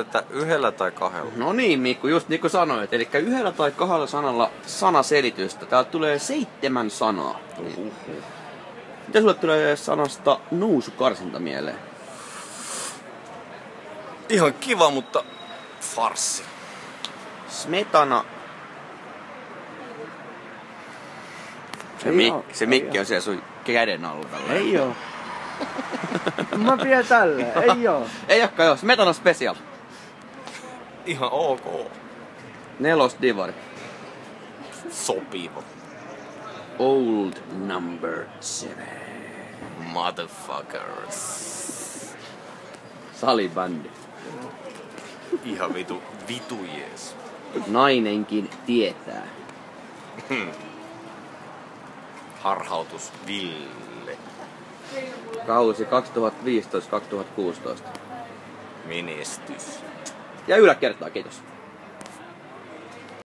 Että yhdellä tai kahdella? No niin, Mikko, just niin kuin sanoit. Eli yhdellä tai kahdella sanalla sanaselitystä. Täältä tulee 7 sanaa. Mitä sulle tulee sanasta nousukarsinta mieleen? Ihan kiva, mutta farssi. Smetana. Se mikki on siellä sun käden alla. Ei oo. Mä pidän tälleen, ei oo. Ei olekaan joo, Smetana Special. Ihan ok. 4 divari. Sopiva. Old number 7. Motherfuckers. Salibändi. Ihan vitu jees. Nainenkin tietää. Harhautus Ville. Kausi 2015-2016. Menestys. Ja yläkertaa, kiitos.